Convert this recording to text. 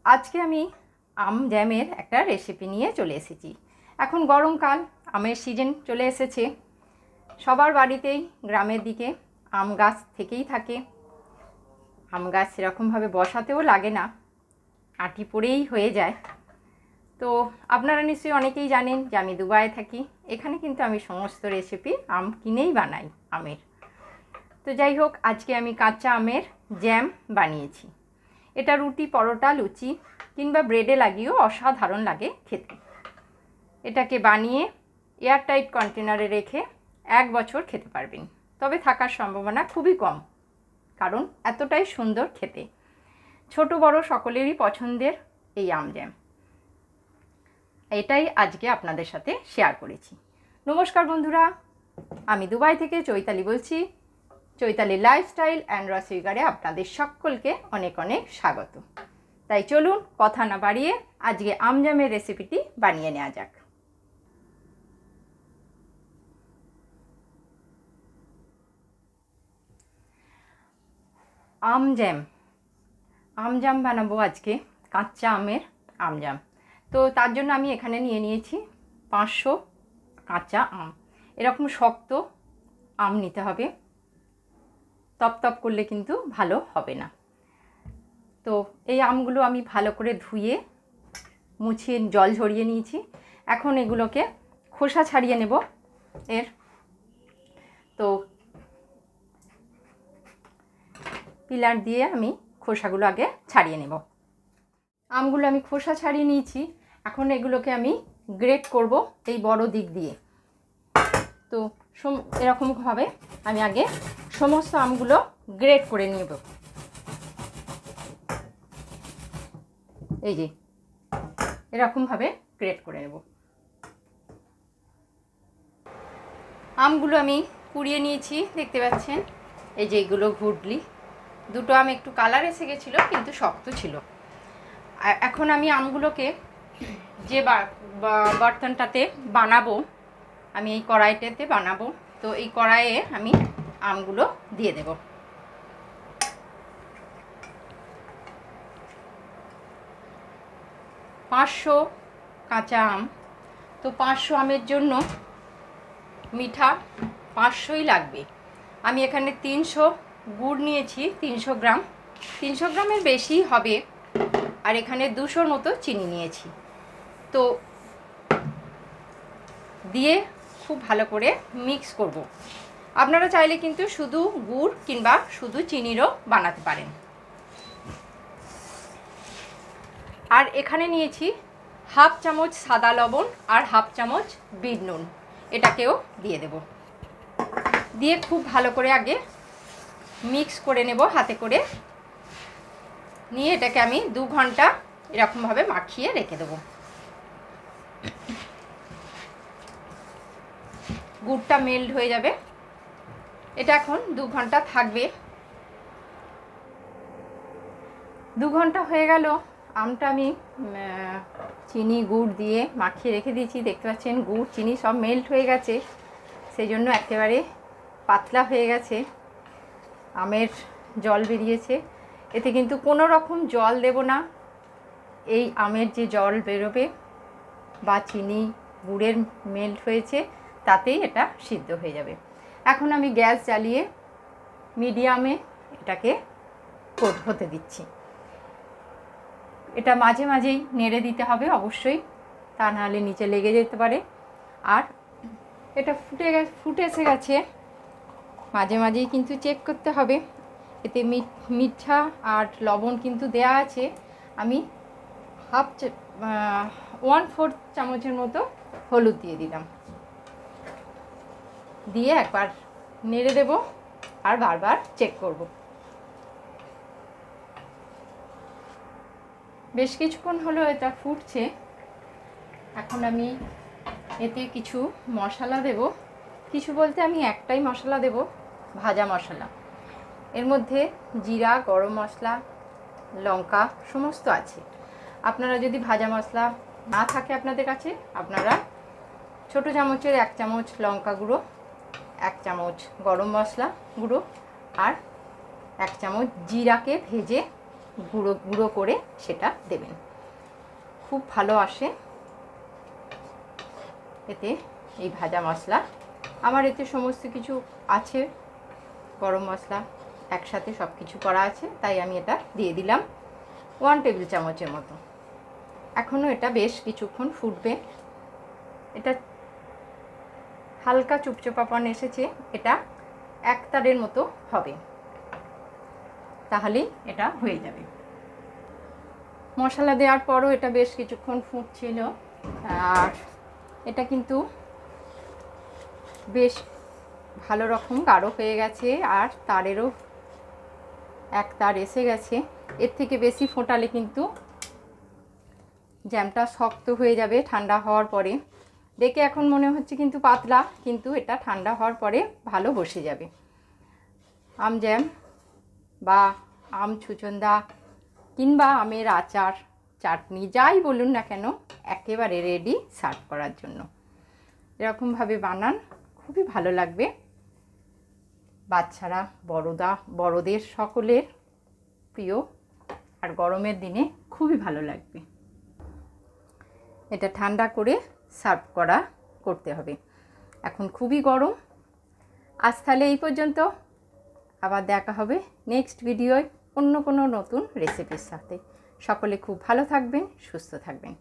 আজকে আমি আম জ্যামের একটা রেসিপি নিয়ে চলে এসেছি। এখন গরমকাল, আমের সিজন চলে এসেছে। সবার বাড়িতেই গ্রামের দিকে আম গাছ থেকেই থাকে। আম গাছ সেরকমভাবে বসাতেও লাগে না, আঁটি পড়েই হয়ে যায়। তো আপনারা নিশ্চয়ই অনেকেই জানেন যে আমি দুবাইয়ে থাকি। এখানে কিন্তু আমি সমস্ত রেসিপি আম কিনেই বানাই আমের। তো যাই হোক, আজকে আমি কাঁচা আমের জ্যাম বানিয়েছি। এটা রুটি, পরোটা, লুচি কিংবা ব্রেডে লাগিয়েও অসাধারণ লাগে খেতে। এটাকে বানিয়ে এয়ারটাইট কন্টেনারে রেখে 1 বছর খেতে পারবেন, তবে থাকার সম্ভাবনা খুবই কম, কারণ এতটাই সুন্দর খেতে। ছোট বড় সকলেরই পছন্দের এই আম জ্যাম, এটাই আজকে আপনাদের সাথে শেয়ার করেছি। নমস্কার বন্ধুরা, আমি দুবাই থেকে চৈতালি বলছি। চৈতালি লাইফস্টাইল অ্যান্ড রসইগারে আপনাদের সকলকে অনেক অনেক স্বাগত। তাই চলুন কথা না বাড়িয়ে আজকে আম জ্যামের রেসিপিটি বানিয়ে নেওয়া যাক। আম জ্যাম বানাবো আজকে, কাঁচা আমের আম জ্যাম। তো তার জন্য আমি এখানে নিয়ে নিয়েছি 500 কাঁচা আম। এরকম শক্ত আম নিতে হবে, তপ করলে কিন্তু ভালো হবে না। তো এই আমগুলো আমি ভালো করে ধুয়ে মুছিয়ে জল ঝরিয়ে নিয়েছি। এখন এগুলোকে খোসা ছাড়িয়ে নেব এর। তো পিলার দিয়ে আমি খোসাগুলো আগে ছাড়িয়ে নেব। আমগুলো আমি খোসা ছাড়িয়ে নিয়েছি। এখন এগুলোকে আমি গ্রেট করব এই বড় দিক দিয়ে। তো এরকমভাবে আমি আগে সমস্ত আমগুলো গ্রেট করে নেব। এই যে এরকমভাবে গ্রেট করে নেব। আমগুলো আমি কুড়িয়ে নিয়েছি, দেখতে পাচ্ছেন। এই যে এগুলো ঘুটলি, দুটো আম একটু কালার এসে গেছিলো কিন্তু শক্ত ছিল। এখন আমি আমগুলোকে যে বর্তনটাতে বানাবো, আমি এই কড়াইটাতে বানাবো, তো এই কড়াইয়ে আমি আমগুলো দিয়ে দেব। পাঁচশো কাঁচা আম, তো 500 আমের জন্য মিঠা 500ই লাগবে। আমি এখানে 300 গুড় নিয়েছি, 300 গ্রাম, 300 গ্রামের বেশি হবে। আর এখানে 200 মতো চিনি নিয়েছি। তো দিয়ে খুব ভালো করে মিক্স করব। আপনারা চাইলে কিন্তু শুধু গুড় কিংবা শুধু চিনিরও বানাতে পারেন। আর এখানে নিয়েছি হাফ চামচ সাদা লবণ আর হাফ চামচ বিট নুন, এটাকেও দিয়ে দেব। দিয়ে খুব ভালো করে আগে মিক্স করে নেব হাতে করে। নিয়ে এটাকে আমি 2 ঘন্টা এরকমভাবে মাখিয়ে রেখে দেবো। গুড়টা মেল্ট হয়ে যাবে। এটা এখন 2 ঘন্টা থাকবে। 2 ঘন্টা হয়ে গেল। আমটা আমি চিনি গুড় দিয়ে মাখিয়ে রেখে দিয়েছি। দেখতে পাচ্ছেন গুড় চিনি সব মেল্ট হয়ে গেছে, সেই জন্য একেবারে পাতলা হয়ে গেছে, আমের জল বেরিয়েছে। এতে কিন্তু কোনো রকম জল দেব না। এই আমের যে জল বেরোবে বা চিনি গুড়ের মেল্ট হয়েছে, তাতেই এটা সিদ্ধ হয়ে যাবে। এখন আমি গ্যাস জ্বালিয়ে মিডিয়ামে এটাকে কোট হতে দিচ্ছি। এটা মাঝে মাঝেই নেড়ে দিতে হবে অবশ্যই, তা নাহলে নিচে লেগে যেতে পারে। আর এটা ফুটে এসে গেছে, মাঝে মাঝেই কিন্তু চেক করতে হবে। এতে মিঠা আর লবণ কিন্তু দেয়া আছে। আমি 1/4 চামচের মতো হলুদ দিয়ে দিলাম। দিয়ে একবার নেড়ে দেব আর বারবার চেক করব। বেশ কিছুক্ষণ হলো এটা ফুটছে। এখন আমি এতে কিছু মশলা দেব। কিছু বলতে আমি একটাই মশলা দেব, ভাজা মশলা। এর মধ্যে জিরা, গরম মশলা, লঙ্কা সমস্ত আছে। আপনারা যদি ভাজা মশলা না থাকে আপনাদের কাছে, আপনারা ছোটো চামচের 1 চামচ লঙ্কা গুঁড়ো, 1 চামচ গরম মশলা গুঁড়ো আর 1 চামচ জিরাকে ভেজে গুঁড়ো গুঁড়ো করে সেটা দেবেন, খুব ভালো আসে এতে এই ভাজা মশলা। আমার এতে সমস্ত কিছু আছে, গরম মশলা একসাথে সব কিছু করা আছে, তাই আমি এটা দিয়ে দিলাম 1 টেবিল চামচের মতো। এখনও এটা বেশ কিছুক্ষণ ফুটবে। এটা হালকা চুপচোপাপন এসেছে, এটা একতারের মতো হবে, তাহলেই এটা হয়ে যাবে। মশলা দেওয়ার পরও এটা বেশ কিছুক্ষণ ফুটছিল, আর এটা কিন্তু বেশ ভালো রকম গাঢ় হয়ে গেছে, আর তারেরও এক তার এসে গেছে। এর থেকে বেশি ফোটালে কিন্তু জ্যামটা শক্ত হয়ে যাবে ঠান্ডা হওয়ার পরে। দেখে এখন মনে হচ্ছে কিন্তু পাতলা, কিন্তু এটা ঠান্ডা হওয়ার পরে ভালো বসে যাবে। আম জ্যাম বা আম ছুচন্দা কিংবা আমের আচার, চাটনি, যাই বলুন না কেন, একেবারে রেডি সার্ভ করার জন্য। এরকমভাবে বানান, খুবই ভালো লাগবে। বাচ্চারা বড়দের সকলের প্রিয়, আর গরমের দিনে খুবই ভালো লাগবে। এটা ঠান্ডা করে সার্ভ করতে হবে, এখন খুবই গরম। আজ তাহলে এই পর্যন্ত, আবার দেখা হবে নেক্সট ভিডিওয় অন্য কোনো নতুন রেসিপির সাথে। সকলে খুব ভালো থাকবেন, সুস্থ থাকবেন।